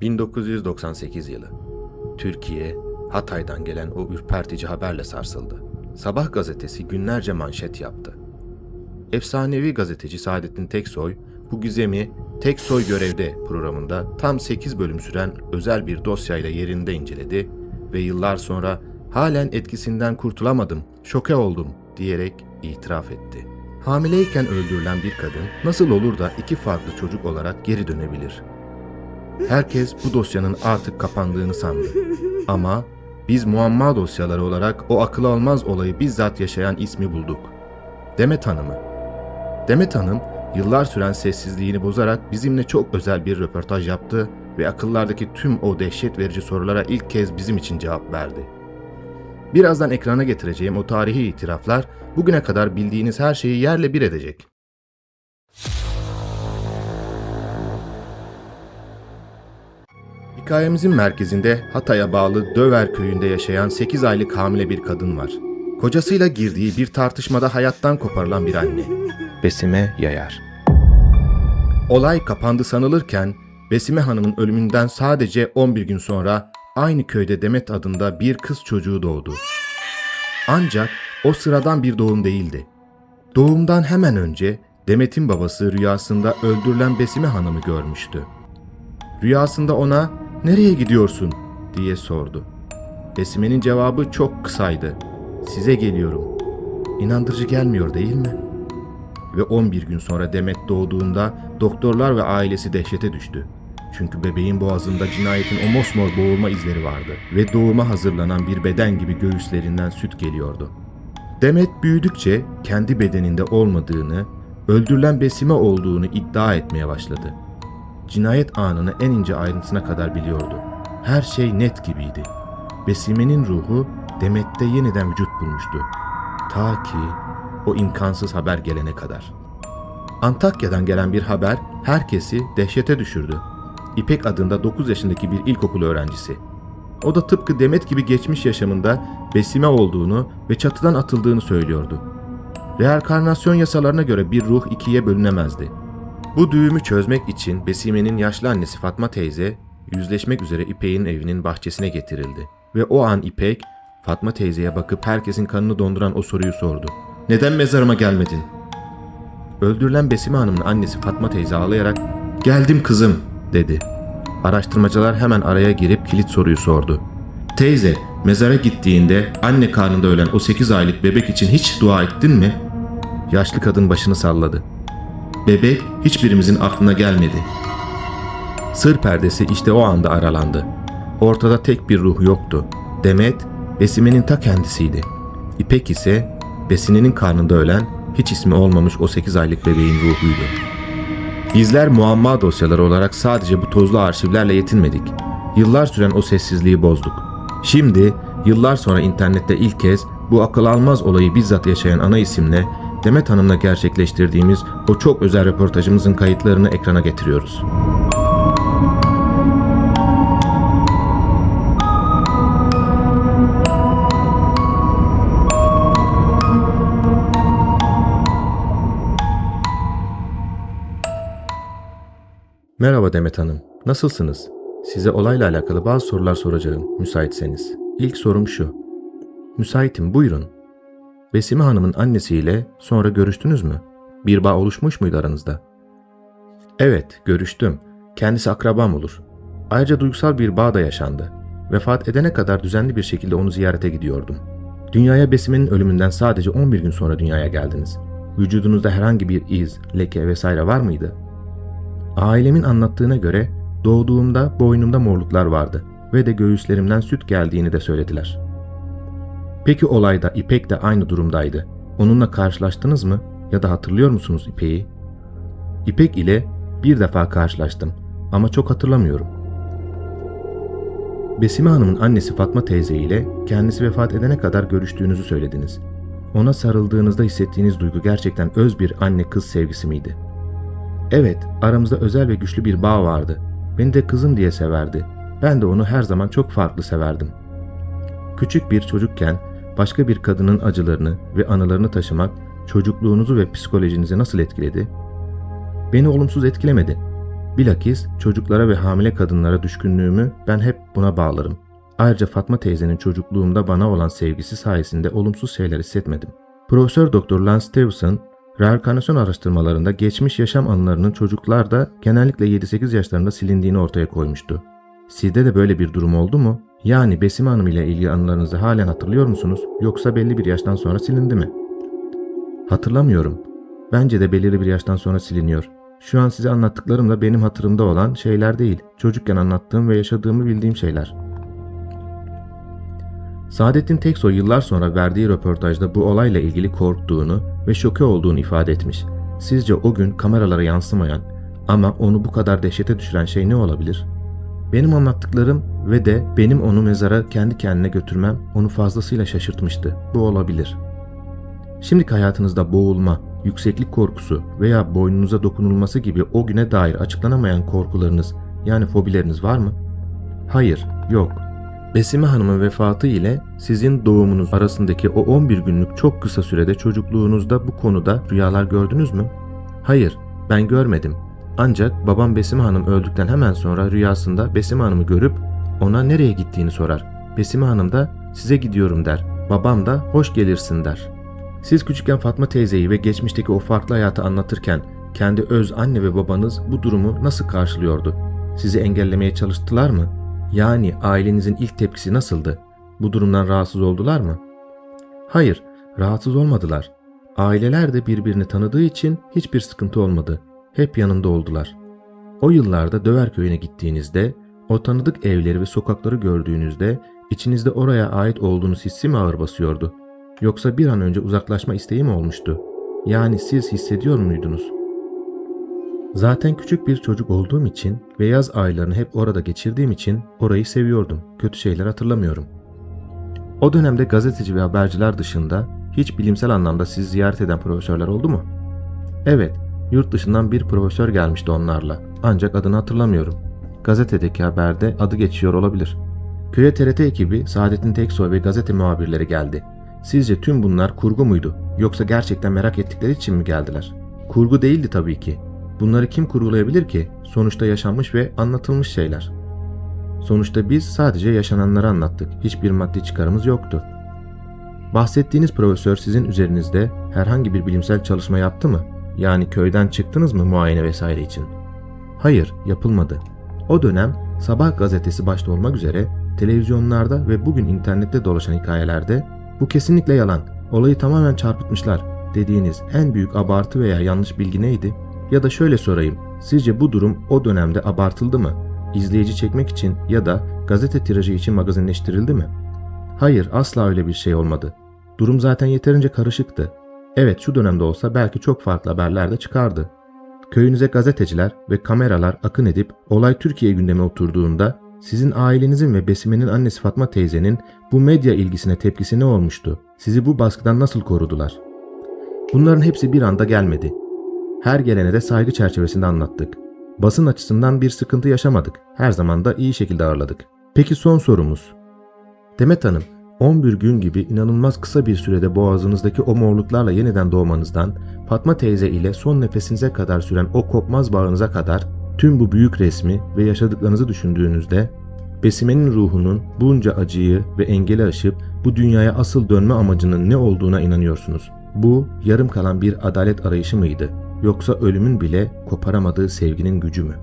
1998 yılı. Türkiye, Hatay'dan gelen o ürpertici haberle sarsıldı. Sabah gazetesi günlerce manşet yaptı. Efsanevi gazeteci Saadettin Teksoy, bu gizemi Teksoy Görevde programında tam 8 bölüm süren özel bir dosyayla yerinde inceledi ve yıllar sonra halen etkisinden kurtulamadım, şoke oldum diyerek itiraf etti. Hamileyken öldürülen bir kadın nasıl olur da iki farklı çocuk olarak geri dönebilir? Herkes bu dosyanın artık kapandığını sandı. Ama biz muamma dosyaları olarak o akıl almaz olayı bizzat yaşayan ismi bulduk. Demet Hanım'ı. Demet Hanım, yıllar süren sessizliğini bozarak bizimle çok özel bir röportaj yaptı ve akıllardaki tüm o dehşet verici sorulara ilk kez bizim için cevap verdi. Birazdan ekrana getireceğim o tarihi itiraflar bugüne kadar bildiğiniz her şeyi yerle bir edecek. Hikayemizin merkezinde Hatay'a bağlı Döver köyünde yaşayan 8 aylık hamile bir kadın var. Kocasıyla girdiği bir tartışmada hayattan koparılan bir anne. Besime Yayar. Olay kapandı sanılırken Besime Hanım'ın ölümünden sadece 11 gün sonra aynı köyde Demet adında bir kız çocuğu doğdu. Ancak o sıradan bir doğum değildi. Doğumdan hemen önce Demet'in babası rüyasında öldürülen Besime Hanım'ı görmüştü. Rüyasında ona "Nereye gidiyorsun?" diye sordu. Besime'nin cevabı çok kısaydı. "Size geliyorum." İnandırıcı gelmiyor değil mi? Ve 11 gün sonra Demet doğduğunda doktorlar ve ailesi dehşete düştü. Çünkü bebeğin boğazında cinayetin o mosmor boğulma izleri vardı ve doğuma hazırlanan bir beden gibi göğüslerinden süt geliyordu. Demet büyüdükçe kendi bedeninde olmadığını, öldürülen Besime olduğunu iddia etmeye başladı. Cinayet anını en ince ayrıntısına kadar biliyordu. Her şey net gibiydi. Besime'nin ruhu Demet'te yeniden vücut bulmuştu. Ta ki o imkansız haber gelene kadar. Antakya'dan gelen bir haber herkesi dehşete düşürdü. İpek adında 9 yaşındaki bir ilkokul öğrencisi. O da tıpkı Demet gibi geçmiş yaşamında Besime olduğunu ve çatıdan atıldığını söylüyordu. Reenkarnasyon yasalarına göre bir ruh ikiye bölünemezdi. Bu düğümü çözmek için Besime'nin yaşlı annesi Fatma teyze yüzleşmek üzere İpek'in evinin bahçesine getirildi. Ve o an İpek, Fatma teyzeye bakıp herkesin kanını donduran o soruyu sordu. "Neden mezarıma gelmedin?" Öldürülen Besime Hanım'ın annesi Fatma teyze ağlayarak "Geldim kızım," dedi. Araştırmacılar hemen araya girip kilit soruyu sordu. "Teyze, mezara gittiğinde anne karnında ölen o 8 aylık bebek için hiç dua ettin mi?" Yaşlı kadın başını salladı. "Bebek hiçbirimizin aklına gelmedi." Sır perdesi işte o anda aralandı. Ortada tek bir ruh yoktu. Demet, Besime'nin ta kendisiydi. İpek ise Besime'nin karnında ölen, hiç ismi olmamış o 8 aylık bebeğin ruhuydu. Bizler muamma dosyaları olarak sadece bu tozlu arşivlerle yetinmedik. Yıllar süren o sessizliği bozduk. Şimdi, yıllar sonra internette ilk kez bu akıl almaz olayı bizzat yaşayan ana isimle Demet Hanım'la gerçekleştirdiğimiz o çok özel röportajımızın kayıtlarını ekrana getiriyoruz. Merhaba Demet Hanım, nasılsınız? Size olayla alakalı bazı sorular soracağım, müsaitseniz. İlk sorum şu. Müsaitim, buyurun. Besime Hanım'ın annesiyle sonra görüştünüz mü? Bir bağ oluşmuş muydu aranızda? Evet, görüştüm. Kendisi akrabam olur. Ayrıca duygusal bir bağ da yaşandı. Vefat edene kadar düzenli bir şekilde onu ziyarete gidiyordum. Dünyaya Besime'nin ölümünden sadece 11 gün sonra dünyaya geldiniz. Vücudunuzda herhangi bir iz, leke vesaire var mıydı? Ailemin anlattığına göre doğduğumda boynumda morluklar vardı ve de göğüslerimden süt geldiğini de söylediler. Peki olayda İpek de aynı durumdaydı. Onunla karşılaştınız mı ya da hatırlıyor musunuz İpek'i? İpek ile bir defa karşılaştım ama çok hatırlamıyorum. Besime Hanım'ın annesi Fatma teyze ile kendisi vefat edene kadar görüştüğünüzü söylediniz. Ona sarıldığınızda hissettiğiniz duygu gerçekten öz bir anne kız sevgisi miydi? Evet, aramızda özel ve güçlü bir bağ vardı. Beni de kızım diye severdi. Ben de onu her zaman çok farklı severdim. Küçük bir çocukken başka bir kadının acılarını ve anılarını taşımak çocukluğunuzu ve psikolojinizi nasıl etkiledi? Beni olumsuz etkilemedi. Bilakis çocuklara ve hamile kadınlara düşkünlüğümü ben hep buna bağlarım. Ayrıca Fatma teyzenin çocukluğumda bana olan sevgisi sayesinde olumsuz şeyler hissetmedim. Profesör Doktor Lance Stevenson, reenkarnasyon araştırmalarında geçmiş yaşam anılarının çocuklarda genellikle 7-8 yaşlarında silindiğini ortaya koymuştu. Sizde de böyle bir durum oldu mu? Yani Besime Hanım ile ilgili anılarınızı halen hatırlıyor musunuz? Yoksa belli bir yaştan sonra silindi mi? Hatırlamıyorum. Bence de belirli bir yaştan sonra siliniyor. Şu an size anlattıklarım da benim hatırımda olan şeyler değil. Çocukken anlattığım ve yaşadığımı bildiğim şeyler. Saadettin Teksoy yıllar sonra verdiği röportajda bu olayla ilgili korktuğunu ve şoke olduğunu ifade etmiş. Sizce o gün kameralara yansımayan ama onu bu kadar dehşete düşüren şey ne olabilir? Benim anlattıklarım ve de benim onu mezara kendi kendine götürmem onu fazlasıyla şaşırtmıştı. Bu olabilir. Şimdiki hayatınızda boğulma, yükseklik korkusu veya boynunuza dokunulması gibi o güne dair açıklanamayan korkularınız yani fobileriniz var mı? Hayır, yok. Besime Hanım'ın vefatı ile sizin doğumunuz arasındaki o 11 günlük çok kısa sürede çocukluğunuzda bu konuda rüyalar gördünüz mü? Hayır, ben görmedim. Ancak babam Besime Hanım öldükten hemen sonra rüyasında Besime Hanım'ı görüp ona nereye gittiğini sorar. Besime Hanım da size gidiyorum der. Babam da hoş gelirsin der. Siz küçükken Fatma teyzeyi ve geçmişteki o farklı hayatı anlatırken kendi öz anne ve babanız bu durumu nasıl karşılıyordu? Sizi engellemeye çalıştılar mı? Yani ailenizin ilk tepkisi nasıldı? Bu durumdan rahatsız oldular mı? Hayır, rahatsız olmadılar. Aileler de birbirini tanıdığı için hiçbir sıkıntı olmadı. Hep yanında oldular. O yıllarda Döverköy'üne gittiğinizde, o tanıdık evleri ve sokakları gördüğünüzde içinizde oraya ait olduğunuz hissi mi ağır basıyordu? Yoksa bir an önce uzaklaşma isteği mi olmuştu? Yani siz hissediyor muydunuz? Zaten küçük bir çocuk olduğum için ve yaz aylarını hep orada geçirdiğim için orayı seviyordum. Kötü şeyler hatırlamıyorum. O dönemde gazeteci ve haberciler dışında hiç bilimsel anlamda sizi ziyaret eden profesörler oldu mu? Evet, yurt dışından bir profesör gelmişti onlarla. Ancak adını hatırlamıyorum. Gazetedeki haberde adı geçiyor olabilir. Köye TRT ekibi Saadettin Teksoy ve gazete muhabirleri geldi. Sizce tüm bunlar kurgu muydu? Yoksa gerçekten merak ettikleri için mi geldiler? Kurgu değildi tabii ki. Bunları kim kurgulayabilir ki? Sonuçta yaşanmış ve anlatılmış şeyler. Sonuçta biz sadece yaşananları anlattık. Hiçbir maddi çıkarımız yoktu. Bahsettiğiniz profesör sizin üzerinizde herhangi bir bilimsel çalışma yaptı mı? Yani köyden çıktınız mı muayene vesaire için? Hayır, yapılmadı. O dönem Sabah gazetesi başta olmak üzere televizyonlarda ve bugün internette dolaşan hikayelerde bu kesinlikle yalan, olayı tamamen çarpıtmışlar dediğiniz en büyük abartı veya yanlış bilgi neydi? Ya da şöyle sorayım, sizce bu durum o dönemde abartıldı mı? İzleyici çekmek için ya da gazete tirajı için magazinleştirildi mi? Hayır, asla öyle bir şey olmadı. Durum zaten yeterince karışıktı. Evet, şu dönemde olsa belki çok farklı haberler de çıkardı. Köyünüze gazeteciler ve kameralar akın edip olay Türkiye gündeme oturduğunda sizin ailenizin ve Besime'nin annesi Fatma teyzenin bu medya ilgisine tepkisi ne olmuştu? Sizi bu baskıdan nasıl korudular? Bunların hepsi bir anda gelmedi. Her gelene de saygı çerçevesinde anlattık. Basın açısından bir sıkıntı yaşamadık. Her zaman da iyi şekilde ağırladık. Peki son sorumuz. Demet Hanım, 11 gün gibi inanılmaz kısa bir sürede boğazınızdaki o morluklarla yeniden doğmanızdan, Fatma teyze ile son nefesinize kadar süren o kopmaz bağınıza kadar tüm bu büyük resmi ve yaşadıklarınızı düşündüğünüzde, Besime'nin ruhunun bunca acıyı ve engeli aşıp bu dünyaya asıl dönme amacının ne olduğuna inanıyorsunuz. Bu yarım kalan bir adalet arayışı mıydı? Yoksa ölümün bile koparamadığı sevginin gücü mü?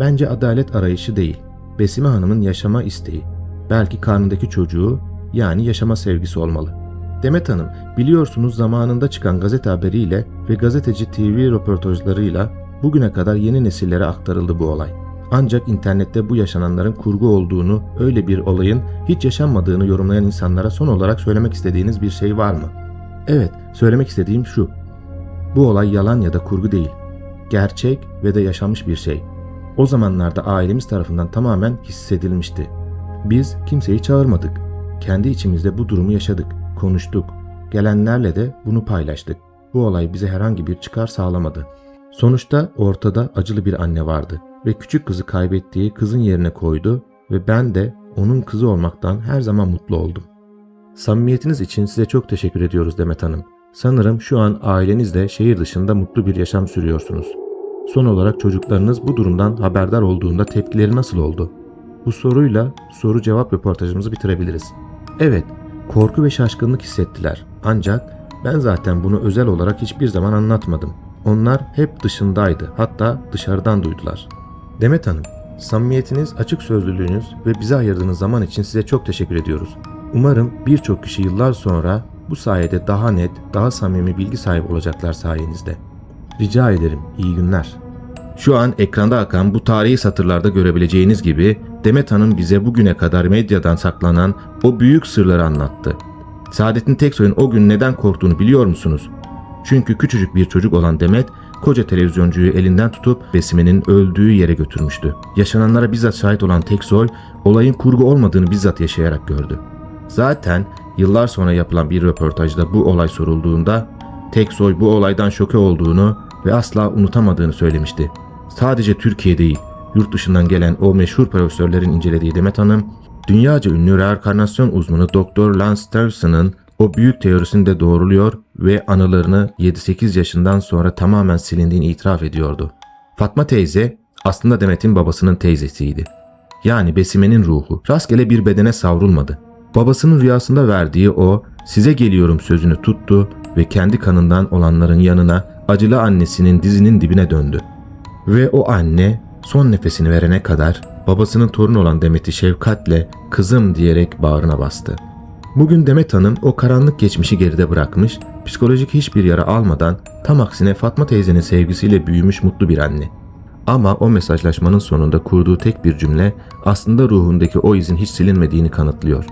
Bence adalet arayışı değil, Besime Hanım'ın yaşama isteği. Belki karnındaki çocuğu, yani yaşama sevgisi olmalı. Demet Hanım, biliyorsunuz zamanında çıkan gazete haberiyle ve gazeteci TV röportajlarıyla bugüne kadar yeni nesillere aktarıldı bu olay. Ancak internette bu yaşananların kurgu olduğunu, öyle bir olayın hiç yaşanmadığını yorumlayan insanlara son olarak söylemek istediğiniz bir şey var mı? Evet, söylemek istediğim şu. Bu olay yalan ya da kurgu değil. Gerçek ve de yaşanmış bir şey. O zamanlarda ailemiz tarafından tamamen hissedilmişti. Biz kimseyi çağırmadık. Kendi içimizde bu durumu yaşadık, konuştuk. Gelenlerle de bunu paylaştık. Bu olay bize herhangi bir çıkar sağlamadı. Sonuçta ortada acılı bir anne vardı ve küçük kızı kaybettiği kızın yerine koydu ve ben de onun kızı olmaktan her zaman mutlu oldum. Samimiyetiniz için size çok teşekkür ediyoruz Demet Hanım. Sanırım şu an ailenizle şehir dışında mutlu bir yaşam sürüyorsunuz. Son olarak çocuklarınız bu durumdan haberdar olduğunda tepkileri nasıl oldu? Bu soruyla soru cevap röportajımızı bitirebiliriz. Evet, korku ve şaşkınlık hissettiler. Ancak ben zaten bunu özel olarak hiçbir zaman anlatmadım. Onlar hep dışındaydı, hatta dışarıdan duydular. Demet Hanım, samimiyetiniz, açık sözlülüğünüz ve bize ayırdığınız zaman için size çok teşekkür ediyoruz. Umarım birçok kişi yıllar sonra bu sayede daha net, daha samimi bilgi sahibi olacaklar sayenizde. Rica ederim, iyi günler. Şu an ekranda akan bu tarihi satırlarda görebileceğiniz gibi Demet Hanım bize bugüne kadar medyadan saklanan o büyük sırları anlattı. Saadettin Teksoy'un o gün neden korktuğunu biliyor musunuz? Çünkü küçücük bir çocuk olan Demet, koca televizyoncuyu elinden tutup Besime'nin öldüğü yere götürmüştü. Yaşananlara bizzat şahit olan Teksoy, olayın kurgu olmadığını bizzat yaşayarak gördü. Zaten yıllar sonra yapılan bir röportajda bu olay sorulduğunda Teksoy bu olaydan şoke olduğunu ve asla unutamadığını söylemişti. Sadece Türkiye değil, yurt dışından gelen o meşhur profesörlerin incelediği Demet Hanım, dünyaca ünlü reenkarnasyon uzmanı Dr. Lance Stephenson o büyük teorisini de doğruluyor ve anılarını 7-8 yaşından sonra tamamen silindiğini itiraf ediyordu. Fatma teyze aslında Demet'in babasının teyzesiydi. Yani Besime'nin ruhu rastgele bir bedene savrulmadı. Babasının rüyasında verdiği o "size geliyorum" sözünü tuttu ve kendi kanından olanların yanına acılı annesinin dizinin dibine döndü. Ve o anne son nefesini verene kadar babasının torunu olan Demet'i şefkatle "kızım" diyerek bağrına bastı. Bugün Demet Hanım o karanlık geçmişi geride bırakmış, psikolojik hiçbir yara almadan tam aksine Fatma teyzenin sevgisiyle büyümüş mutlu bir anne. Ama o mesajlaşmanın sonunda kurduğu tek bir cümle aslında ruhundaki o izin hiç silinmediğini kanıtlıyor.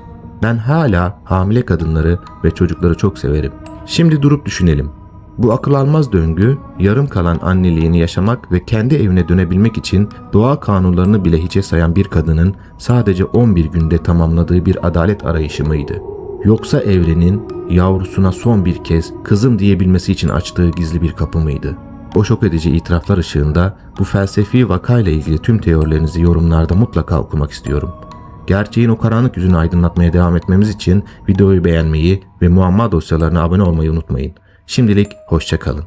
Ben hala hamile kadınları ve çocukları çok severim. Şimdi durup düşünelim. Bu akıl almaz döngü, yarım kalan anneliğini yaşamak ve kendi evine dönebilmek için doğa kanunlarını bile hiçe sayan bir kadının sadece 11 günde tamamladığı bir adalet arayışı mıydı? Yoksa evrenin yavrusuna son bir kez "kızım" diyebilmesi için açtığı gizli bir kapı mıydı? O şok edici itiraflar ışığında bu felsefi vakayla ilgili tüm teorilerinizi yorumlarda mutlaka okumak istiyorum. Gerçeğin o karanlık yüzünü aydınlatmaya devam etmemiz için videoyu beğenmeyi ve muamma dosyalarına abone olmayı unutmayın. Şimdilik hoşça kalın.